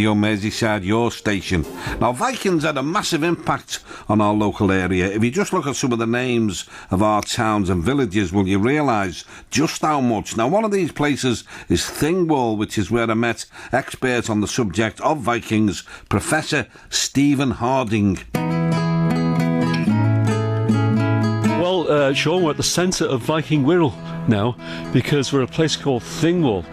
Radio Merseyside, your station. Now, Vikings had a massive impact on our local area. If you just look at some of the names of our towns and villages, will you realise just how much? Now, one of these places is Thingwall, which is where I met expert on the subject of Vikings, Professor Stephen Harding. Well, Sean, we're at the centre of Viking Wirral now, because we're at a place called Thingwall,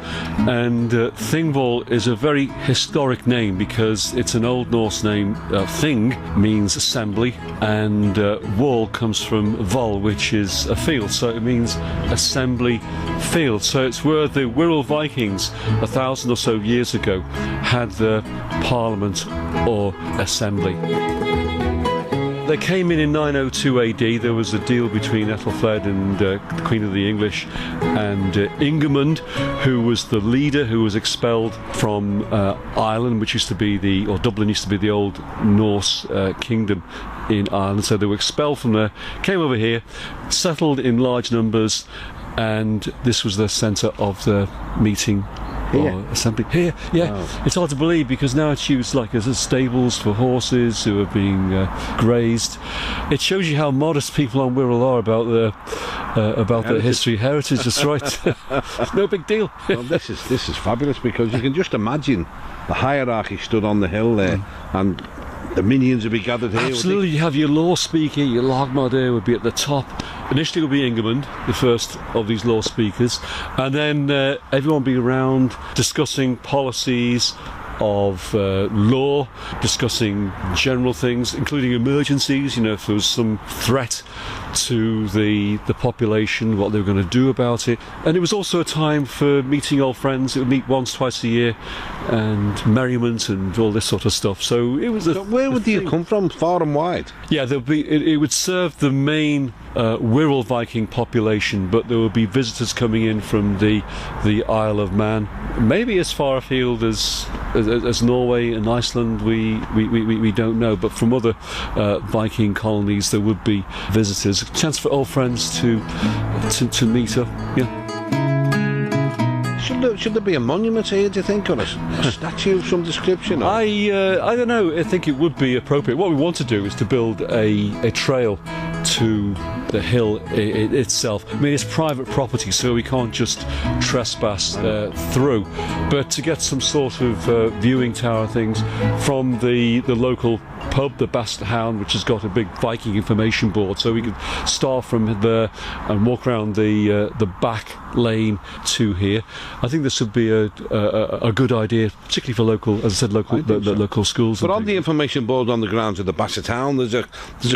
and Thingwall is a very historic name because it's an Old Norse name. Thing means assembly, and wall comes from val, which is a field, so it means assembly field. So it's where the Wirral Vikings 1,000 or so years ago had their parliament or assembly. They came in 902 AD. There was a deal between Ethelflaed and the Queen of the English and Ingemund, who was the leader, who was expelled from Ireland, which used to be Dublin used to be the old Norse kingdom in Ireland. So they were expelled from there, came over here, settled in large numbers, and this was the centre of the meeting. Or assembly here, yeah. Wow. It's hard to believe because now it's used like as stables for horses who are being grazed. It shows you how modest people on Wirral are about their history, heritage. That's right. No big deal. Well, this is fabulous because you can just imagine the hierarchy stood on the hill there, and the minions would be gathered here. Absolutely, you have your law speaker, your lagmader would be at the top. Initially would be Ingemund, the first of these law speakers, and then everyone would be around discussing policies of law, discussing general things, including emergencies, you know, if there was some threat to the population, what they were going to do about it. And it was also a time for meeting old friends. It would meet once, twice a year, and merriment and all this sort of stuff. So it was where would you come from, far and wide? Yeah, it would serve the main Wirral Viking population, but there would be visitors coming in from the Isle of Man, maybe as far afield as Norway and Iceland. We don't know, but from other Viking colonies there would be visitors. A chance for old friends to meet up. Yeah. Should there be a monument here, do you think, or a statue of some description? Or? I don't know. I think it would be appropriate. What we want to do is to build a trail to the hill itself. I mean, it's private property, so we can't just trespass through. But to get some sort of viewing tower things from the local pub, the Bastard Hound, which has got a big Viking information board, so we could start from there and walk around the back lane to here. I think this would be a good idea, particularly for local, as I said, local schools. But on the information board on the grounds of the Bastard Hound, there's a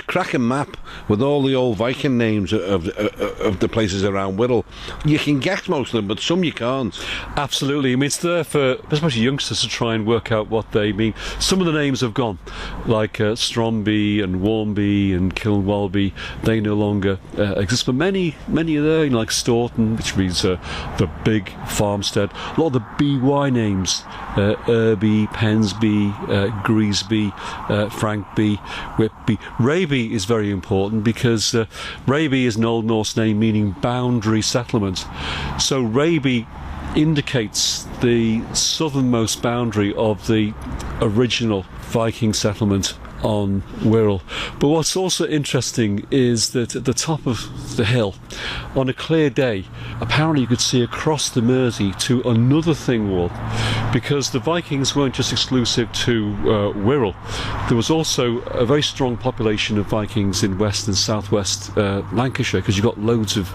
cracking map with all the old Viking names of the places around Wirral. You can guess most of them, but some you can't. Absolutely. I mean, it's there for especially youngsters to try and work out what they mean. Some of the names have gone, like Stromby and Warmby and Kilnwalby. They no longer exist, but many are there, you know, like Staunton, which means the big farmstead. A lot of the BY names, Irby, Pensby, Greasby, Frankby, Whitby. Raby is very important because Raby is an Old Norse name meaning boundary settlement. So Raby indicates the southernmost boundary of the original Viking settlement on Wirral. But what's also interesting is that at the top of the hill, on a clear day, apparently you could see across the Mersey to another Thingwall, because the Vikings weren't just exclusive to Wirral. There was also a very strong population of Vikings in west and southwest Lancashire, because you've got loads of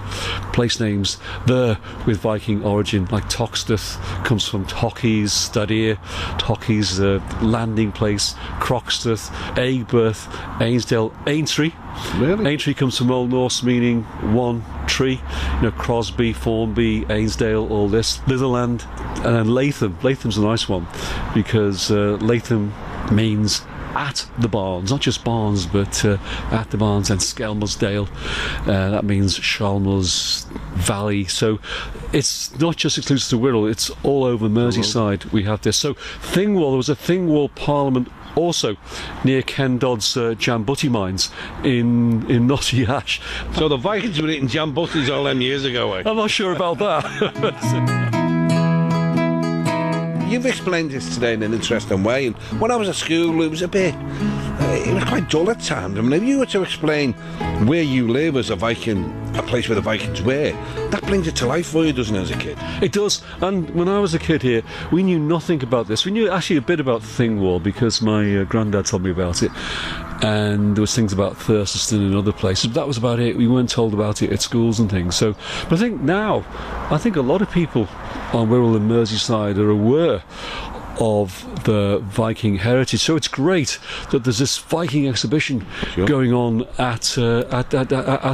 place names there with Viking origin, like Toxteth comes from Tocky's, Stadir, Tocky's landing place, Croxteth, Aigburth, Ainsdale, Aintree. Really? Aintree comes from Old Norse meaning one tree. You know, Crosby, Formby, Ainsdale, all this. Litherland, and then Latham. Latham's a nice one because Latham means at the barns, not just barns, but at the barns. And Skelmersdale, that means Shalmers Valley. So it's not just exclusive to Wirral, it's all over Merseyside. We have this. So Thingwall, there was a Thingwall Parliament also near Ken Dodd's Jambutti mines in Notty Ash. So the Vikings were eating Jambuttis all them years ago, eh? I'm not sure about that. you've explained this today in an interesting way. And when I was at school, it was it was quite dull at times. I mean, if you were to explain where you live as a Viking, a place where the Vikings were, that brings it to life for you, doesn't it, as a kid? It does. And when I was a kid here, we knew nothing about this. We knew actually a bit about Thingwall because my granddad told me about it. And there was things about Thurston and other places, but that was about it. We weren't told about it at schools and things. So, but I think now, a lot of people on Wirral and Merseyside are aware of the Viking heritage. So it's great that there's this Viking exhibition going on at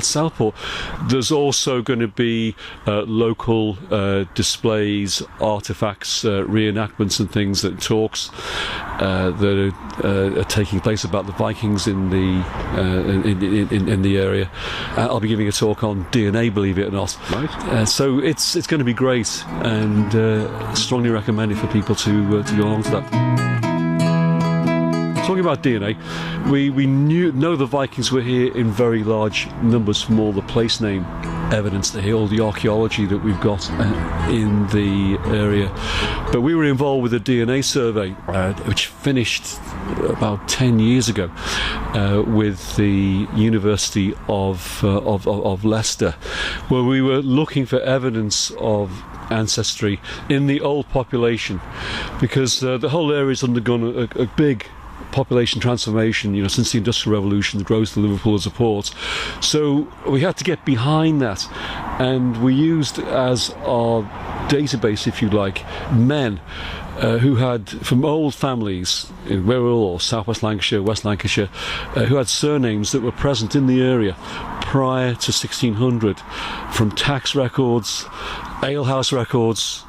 Southport. There's also going to be local displays, artefacts, reenactments and things, that talks that are taking place about the Vikings in the area. I'll be giving a talk on DNA, believe it or not. Right. So it's going to be great, and strongly recommended for people to go along to that. Talking about DNA, we know the Vikings were here in very large numbers from all the place name evidence to hear, all the archaeology that we've got in the area. But we were involved with a DNA survey which finished about 10 years ago with the University of Leicester, where we were looking for evidence of ancestry in the old population, because the whole area's undergone a big population transformation, since the Industrial Revolution, the growth of Liverpool as a port. So we had to get behind that, and we used as our database, if you like, men who had, from old families in Wirral or South West Lancashire, West Lancashire, who had surnames that were present in the area prior to 1600, from tax records, alehouse records,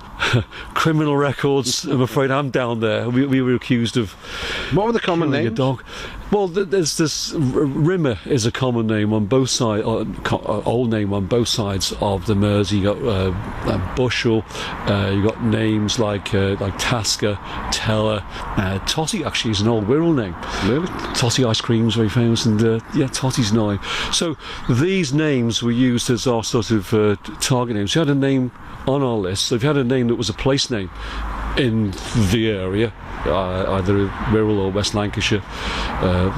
criminal records. I'm afraid I'm down there. We were accused of... What were the common names? A dog. Well, there's this... Rimmer is a common name on both sides, old name on both sides of the Mersey. You got Bushel, you got names like Tasker, Teller. Totty actually is an old Wirral name. Really? Totty ice cream is very famous, and Totty's name. So these names were used as our sort of target names. We had a name on our list, so if you had a name that was a place name in the area, either Wirral or West Lancashire,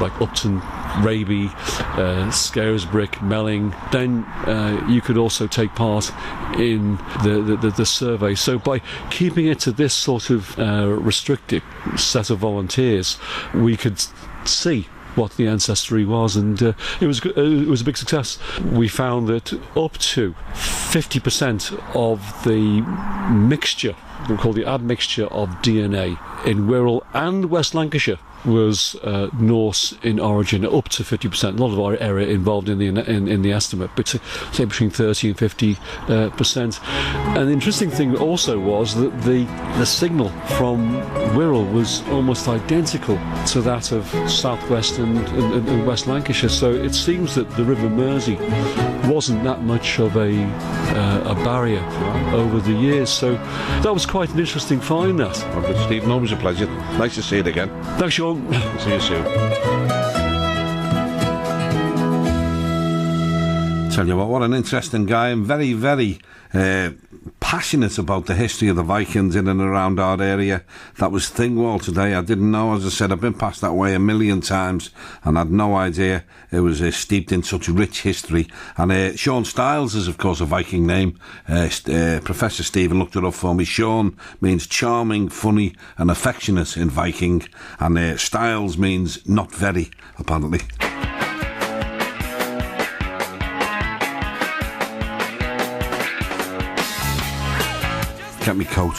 like Upton, Raby, Scaresbrick, Melling, then you could also take part in the survey. So by keeping it to this sort of restricted set of volunteers, we could see what the ancestry was, and it was a big success. We found that up to 50% of the mixture, we call the admixture of DNA in Wirral and West Lancashire, was Norse in origin, up to 50%. A lot of our area involved in the estimate, but say between 30 and 50%. And the interesting thing also was that the signal from Wirral was almost identical to that of southwest and West Lancashire. So it seems that the River Mersey wasn't that much of a barrier over the years. So that was quite an interesting find, that. Okay, Stephen, always a pleasure. Nice to see you again. Thanks, Sean. See you soon. Tell you what an interesting guy, and very, very passionate about the history of the Vikings in and around our area. That was Thingwall today. I didn't know, as I said, I've been past that way a million times and had no idea it was steeped in such rich history. And Sean Styles is, of course, a Viking name. Professor Stephen looked it up for me. Sean means charming, funny and affectionate in Viking, and Styles means not very, apparently. Get me coat.